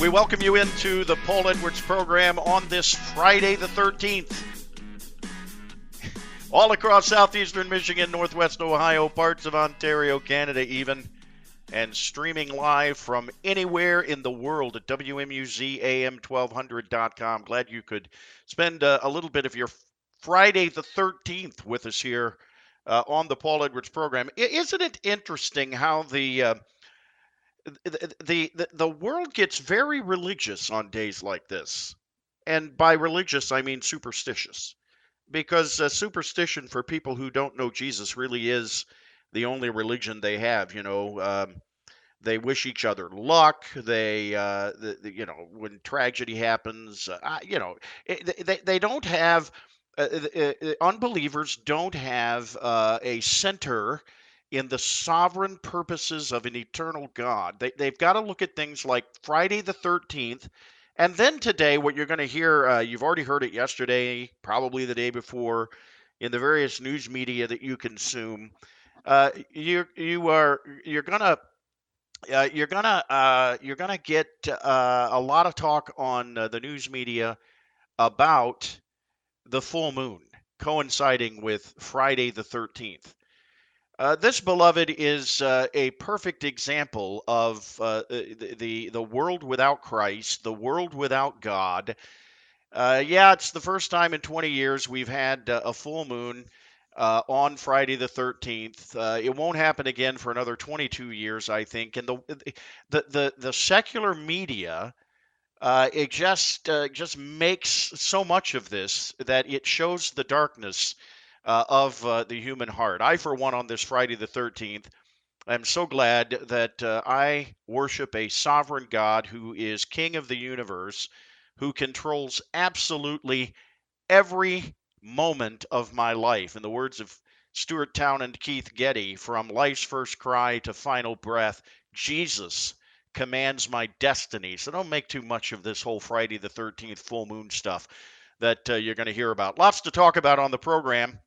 We welcome you into the Paul Edwards program on this Friday the 13th. All across southeastern Michigan, northwest Ohio, parts of Ontario, Canada even, and streaming live from anywhere in the world at WMUZAM1200.com. Glad you could spend a little bit of your Friday the 13th with us here on the Paul Edwards program. Isn't it interesting how the world gets very religious on days like this? And by religious, I mean superstitious. Because superstition for people who don't know Jesus really is the only religion they have. They wish each other luck. When tragedy happens, they don't have, unbelievers don't have a center in the sovereign purposes of an eternal God. They've got to look at things like Friday the 13th. And then today, what you're going to hear, you've already heard it yesterday, probably the day before, in the various news media that you consume. You're gonna get a lot of talk on the news media about the full moon coinciding with Friday the 13th. This, beloved, is a perfect example of the world without Christ, the world without God. It's the first time in 20 years we've had a full moon on Friday the 13th. It won't happen again for another 22 years, I think. And the secular media it just makes so much of this that it shows the darkness of the human heart. I, for one, on this Friday the 13th, I'm so glad that I worship a sovereign God who is King of the universe, who controls absolutely every moment of my life. In the words of Stuart Town and Keith Getty, from life's first cry to final breath, Jesus commands my destiny. So don't make too much of this whole Friday the 13th full moon stuff that you're going to hear about. Lots to talk about on the program.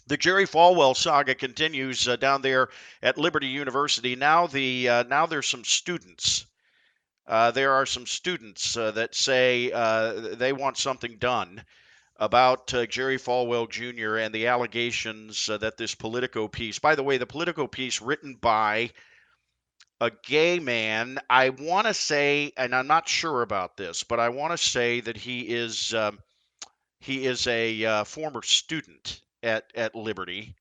The Jerry Falwell saga continues down there at Liberty University. Now there's some students. There are some students that say they want something done about Jerry Falwell Jr. and the allegations that this Politico piece, by the way, the Politico piece written by a gay man, I want to say, and I'm not sure about this, but I want to say that he is a former student at Liberty.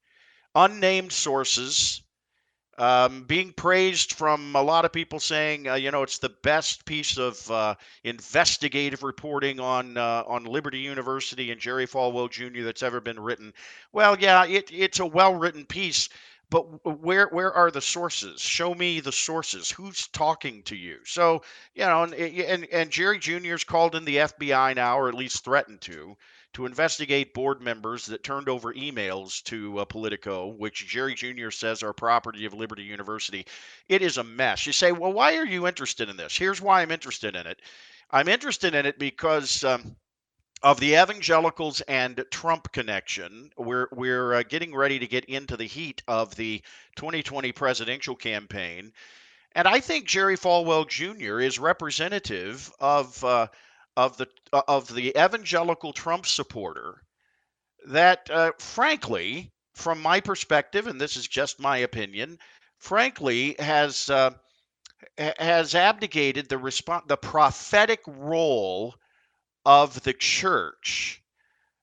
Unnamed sources, being praised from a lot of people saying, it's the best piece of investigative reporting on Liberty University and Jerry Falwell Jr. that's ever been written. Well, yeah, it's a well-written piece, but where are the sources? Show me the sources. Who's talking to you? So, and Jerry Jr.'s called in the FBI now, or at least threatened to investigate board members that turned over emails to Politico, which Jerry Jr. says are property of Liberty University. It is a mess. You say, well, why are you interested in this? Here's why I'm interested in it. I'm interested in it because of the evangelicals and Trump connection. We're getting ready to get into the heat of the 2020 presidential campaign. And I think Jerry Falwell Jr. is representative of the evangelical Trump supporter that, frankly, from my perspective, and this is just my opinion, frankly, has abdicated the prophetic role of the church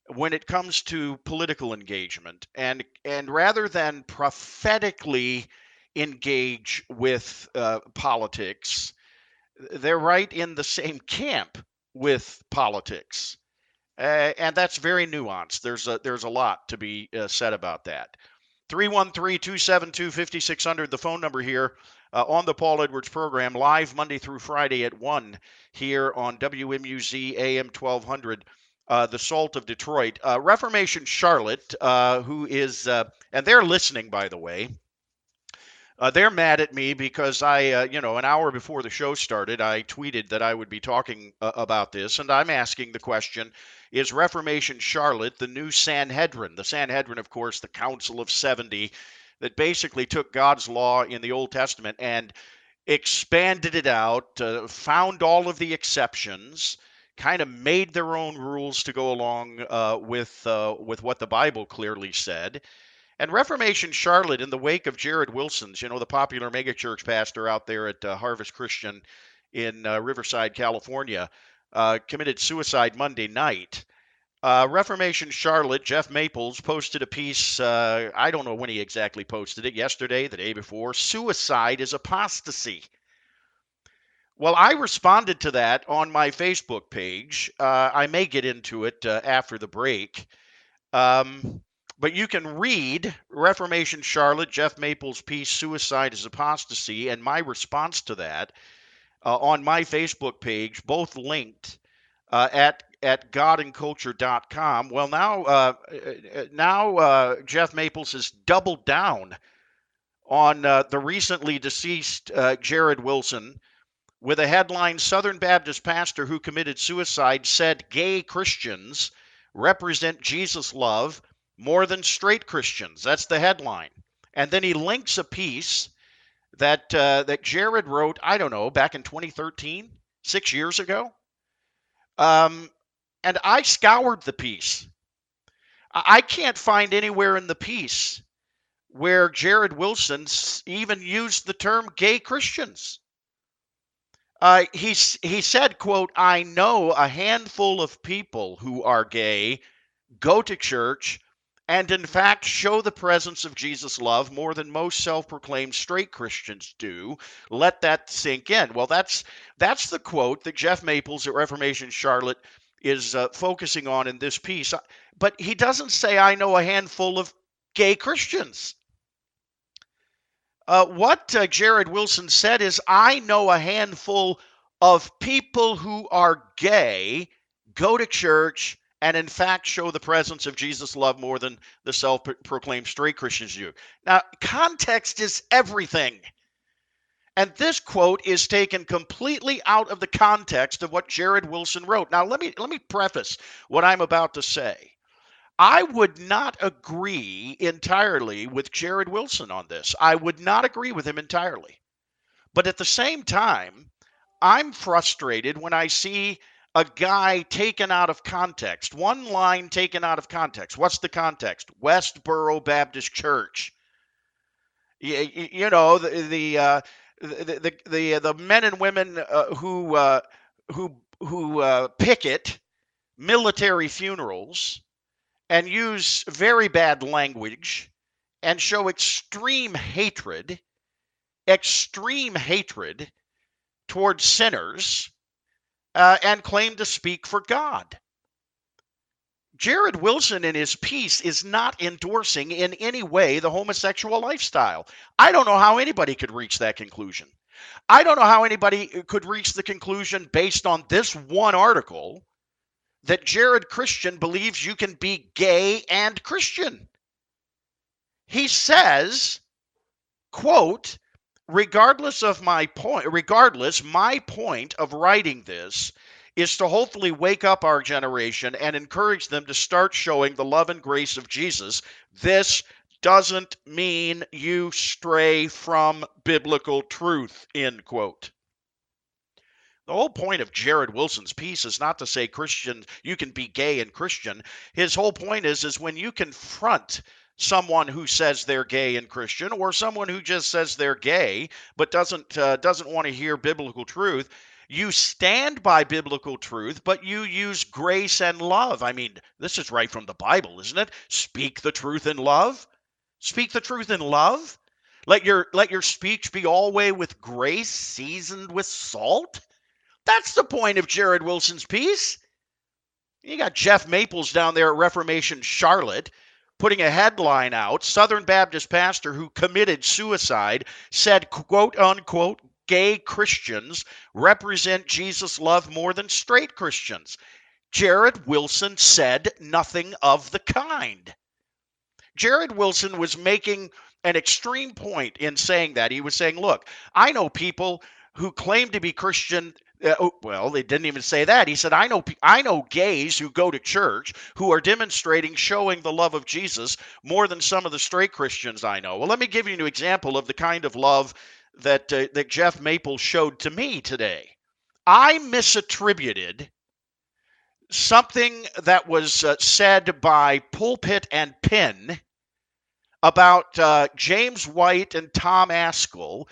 when it comes to political engagement, and rather than prophetically engage with politics, they're right in the same camp with politics, and that's very nuanced. There's a lot to be said about that. 313-272-5600, the phone number here on the Paul Edwards program, live Monday through Friday at 1 here on WMUZ AM 1200, the Salt of Detroit. Reformation Charlotte, who is, and they're listening, by the way. They're mad at me because an hour before the show started, I tweeted that I would be talking about this, and I'm asking the question, is Reformation Charlotte the new Sanhedrin? The Sanhedrin, of course, the Council of 70 that basically took God's law in the Old Testament and expanded it out, found all of the exceptions, kind of made their own rules to go along with what the Bible clearly said. And Reformation Charlotte, in the wake of Jarrid Wilson's, the popular megachurch pastor out there at Harvest Christian in Riverside, California, committed suicide Monday night. Reformation Charlotte, Jeff Maples, posted a piece. I don't know when he exactly posted it, yesterday, the day before. Suicide is apostasy. Well, I responded to that on my Facebook page. I may get into it after the break. Um, but you can read Reformation Charlotte, Jeff Maples' piece, Suicide is Apostasy, and my response to that on my Facebook page, both linked at godandculture.com. Well, now Jeff Maples has doubled down on the recently deceased Jarrid Wilson with a headline: Southern Baptist pastor who committed suicide said gay Christians represent Jesus' love more than straight Christians. That's the headline. And then he links a piece that Jarrid wrote, I don't know, back in 2013, 6 years ago. And I scoured the piece. I can't find anywhere in the piece where Jarrid Wilson even used the term gay Christians. He said, quote, I know a handful of people who are gay, go to church, and in fact show the presence of Jesus' love more than most self-proclaimed straight Christians do. Let that sink in. Well, that's the quote that Jeff Maples at Reformation Charlotte is focusing on in this piece. But he doesn't say, I know a handful of gay Christians. What Jarrid Wilson said is, I know a handful of people who are gay, go to church, and in fact show the presence of Jesus' love more than the self-proclaimed straight Christians do. Now, context is everything. And this quote is taken completely out of the context of what Jarrid Wilson wrote. Now, let me preface what I'm about to say. I would not agree entirely with Jarrid Wilson on this. I would not agree with him entirely. But at the same time, I'm frustrated when I see a guy taken out of context, one line taken out of context. What's the context? Westboro Baptist Church. You know, the men and women who picket military funerals and use very bad language and show extreme hatred towards sinners and claim to speak for God. Jarrid Wilson in his piece is not endorsing in any way the homosexual lifestyle. I don't know how anybody could reach that conclusion. I don't know how anybody could reach the conclusion based on this one article that Jarrid Christian believes you can be gay and Christian. He says, quote, regardless, my point of writing this is to hopefully wake up our generation and encourage them to start showing the love and grace of Jesus. This doesn't mean you stray from biblical truth, end quote. The whole point of Jarrid Wilson's piece is not to say Christian, you can be gay and Christian. His whole point is when you confront someone who says they're gay and Christian, or someone who just says they're gay but doesn't want to hear biblical truth, you stand by biblical truth, but you use grace and love. I mean, this is right from the Bible, isn't it? Speak the truth in love. Speak the truth in love. Let your speech be always with grace, seasoned with salt. That's the point of Jarrid Wilson's piece. You got Jeff Maples down there at Reformation Charlotte putting a headline out: Southern Baptist pastor who committed suicide said, quote unquote, gay Christians represent Jesus' love more than straight Christians. Jarrid Wilson said nothing of the kind. Jarrid Wilson was making an extreme point in saying that. He was saying, look, I know people who claim to be Christian. Well, they didn't even say that. He said, I know gays who go to church who are demonstrating, showing the love of Jesus more than some of the straight Christians I know. Well, let me give you an example of the kind of love that Jeff Maples showed to me today. I misattributed something that was said by Pulpit and Pin about James White and Tom Askell.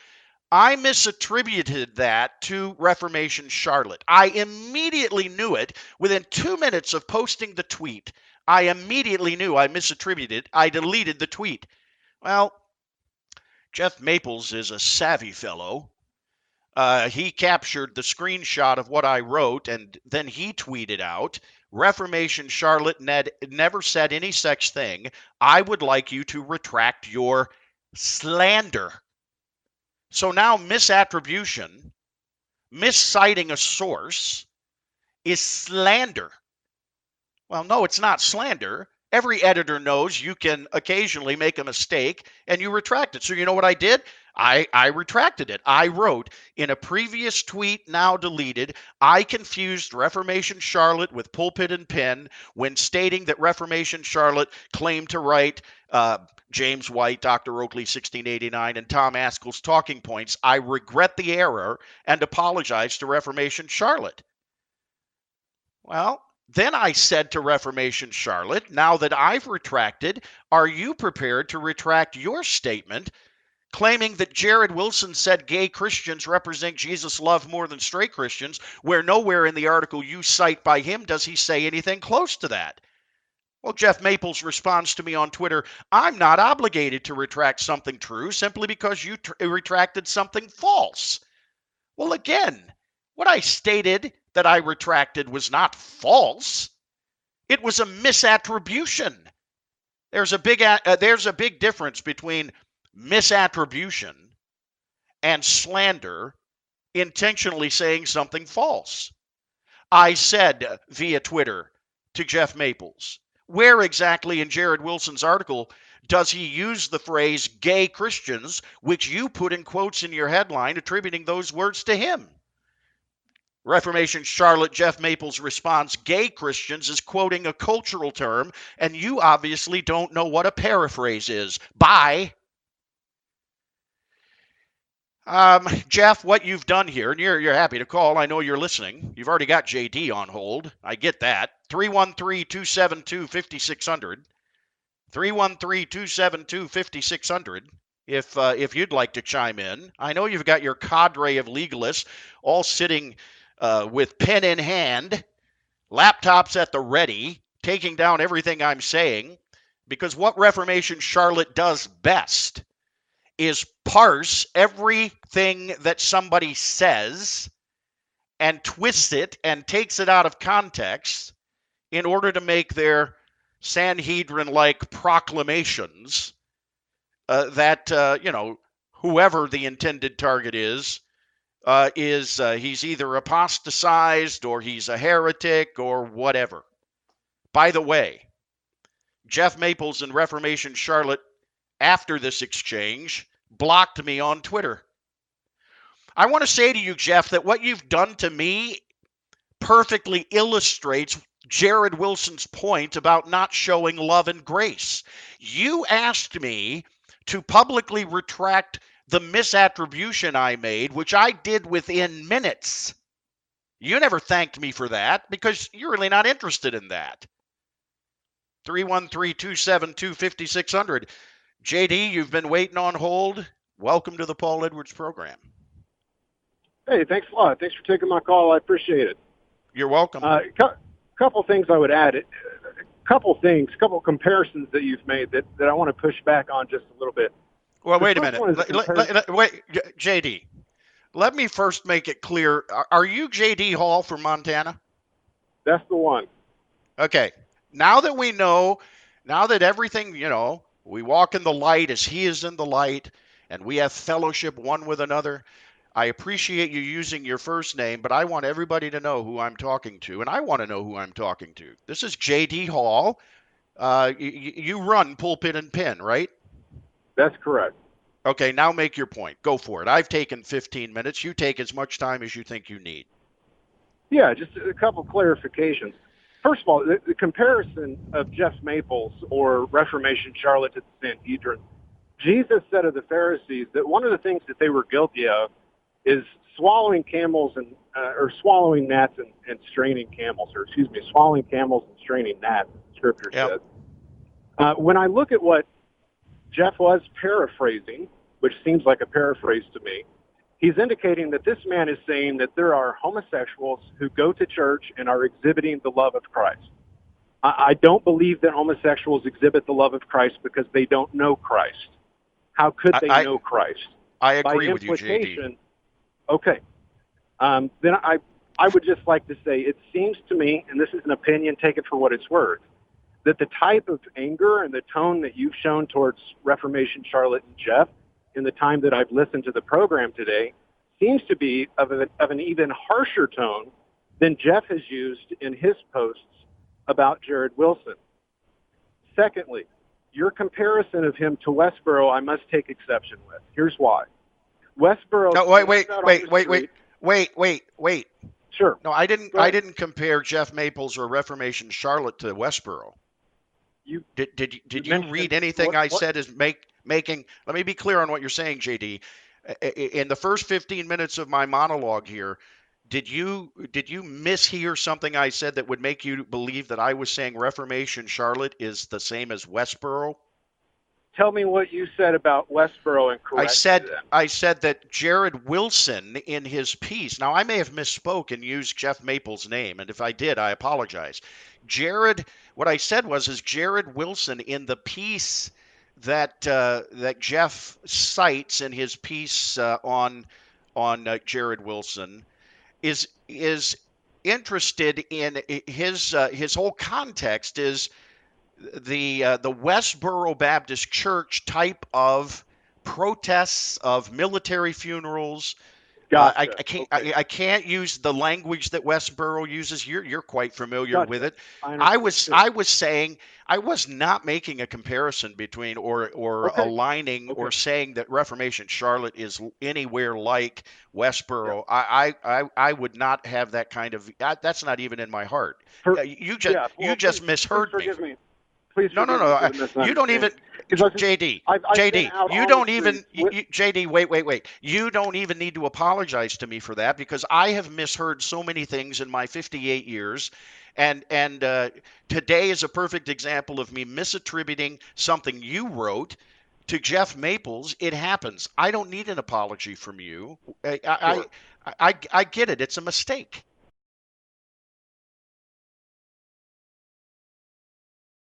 I misattributed that to Reformation Charlotte. I immediately knew it within 2 minutes of posting the tweet. I immediately knew I misattributed. I deleted the tweet. Well, Jeff Maples is a savvy fellow. He captured the screenshot of what I wrote, and then he tweeted out, Reformation Charlotte never said any such thing. I would like you to retract your slander. So now misattribution, misciting a source, is slander. Well, no, it's not slander. Every editor knows you can occasionally make a mistake and you retract it. So you know what I did? I retracted it. I wrote in a previous tweet, now deleted, I confused Reformation Charlotte with Pulpit and Pen when stating that Reformation Charlotte claimed to write James White, Dr. Oakley, 1689, and Tom Askell's talking points. I regret the error and apologize to Reformation Charlotte. Well, then I said to Reformation Charlotte, now that I've retracted, are you prepared to retract your statement claiming that Jarrid Wilson said gay Christians represent Jesus' love more than straight Christians, where nowhere in the article you cite by him does he say anything close to that? Well, Jeff Maples responds to me on Twitter, I'm not obligated to retract something true simply because you retracted something false. Well, again, what I stated that I retracted was not false. It was a misattribution. There's a big difference between misattribution and slander, intentionally saying something false. I said via Twitter to Jeff Maples, where exactly in Jarrid Wilson's article does he use the phrase gay Christians, which you put in quotes in your headline, attributing those words to him? Reformation Charlotte Jeff Maples responds, gay Christians is quoting a cultural term, and you obviously don't know what a paraphrase is. Bye. Jeff, what you've done here, and you're happy to call. I know you're listening. You've already got JD on hold. I get that. 313-272-5600. 313-272-5600. If you'd like to chime in. I know you've got your cadre of legalists all sitting with pen in hand, laptops at the ready, taking down everything I'm saying, because what Reformation Charlotte does best is parse everything that somebody says and twists it and takes it out of context in order to make their Sanhedrin-like proclamations that, whoever the intended target is he's either apostatized or he's a heretic or whatever. By the way, Jeff Maples and Reformation Charlotte, after this exchange, blocked me on Twitter. I want to say to you, Jeff, that what you've done to me perfectly illustrates Jarrid Wilson's point about not showing love and grace. You asked me to publicly retract the misattribution I made, which I did within minutes. You never thanked me for that because you're really not interested in that. 313-272-5600. JD, you've been waiting on hold. Welcome to the Paul Edwards program. Hey, thanks a lot. Thanks for taking my call. I appreciate it. You're welcome. Couple things I would add. Couple comparisons that you've made that I want to push back on just a little bit. Well, wait a minute. Wait, JD. Let me first make it clear. Are you JD Hall from Montana? That's the one. Okay. Now that we know, now that everything, we walk in the light as he is in the light, and we have fellowship one with another. I appreciate you using your first name, but I want everybody to know who I'm talking to, and I want to know who I'm talking to. This is J.D. Hall. You run Pulpit and Pen, right? That's correct. Okay, now make your point. Go for it. I've taken 15 minutes. You take as much time as you think you need. Yeah, just a couple clarifications. First of all, the comparison of Jeff Maples or Reformation Charlotte to the Sanhedrin, Jesus said of the Pharisees that one of the things that they were guilty of is swallowing camels and or swallowing gnats and straining camels, or excuse me, swallowing camels and straining gnats. Scripture Yep. says. When I look at what Jeff was paraphrasing, which seems like a paraphrase to me, he's indicating that this man is saying that there are homosexuals who go to church and are exhibiting the love of Christ. I don't believe that homosexuals exhibit the love of Christ because they don't know Christ. How could they I know Christ? I By agree with you, JD. implication, okay. Then I would just like to say it seems to me, and this is an opinion, take it for what it's worth, that the type of anger and the tone that you've shown towards Reformation Charlotte and Jeff in the time that I've listened to the program today seems to be of an even harsher tone than Jeff has used in his posts about Jarrid Wilson. Secondly, your comparison of him to Westboro, I must take exception with. Here's why. Westboro. No, wait. Sure. No, I didn't compare Jeff Maples or Reformation Charlotte to Westboro. You Did you read anything I said as making? Let me be clear on what you're saying, JD. In the first 15 minutes of my monologue here, did you mishear something I said that would make you believe that I was saying Reformation Charlotte is the same as Westboro? Tell me what you said about Westboro and correct me then. I said that Jarrid Wilson in his piece. Now I may have misspoke and used Jeff Maples' name, and if I did, I apologize. What I said was Jarrid Wilson in the piece that Jeff cites in his piece on Jarrid Wilson is interested in his whole context is the Westboro Baptist Church type of protests of military funerals. Gotcha. I can't use the language that Westboro uses. You're quite familiar Gotcha. with it. I I understand. was Sure. I was saying I was not making a comparison between or Okay. aligning or Okay. saying that Reformation Charlotte is anywhere like Yeah. Westboro. I would not have that kind of that's not even in my heart. Yeah. You Well, just please misheard me. forgive me. Please No, no, forgive me no. for the You don't even, misunderstanding. Because JD, I've been JD. out You on the don't even, streets with. JD. Wait. You don't even need to apologize to me for that because I have misheard so many things in my 58 years, and today is a perfect example of me misattributing something you wrote to Jeff Maples. It happens. I don't need an apology from you. Sure. I get it. It's a mistake.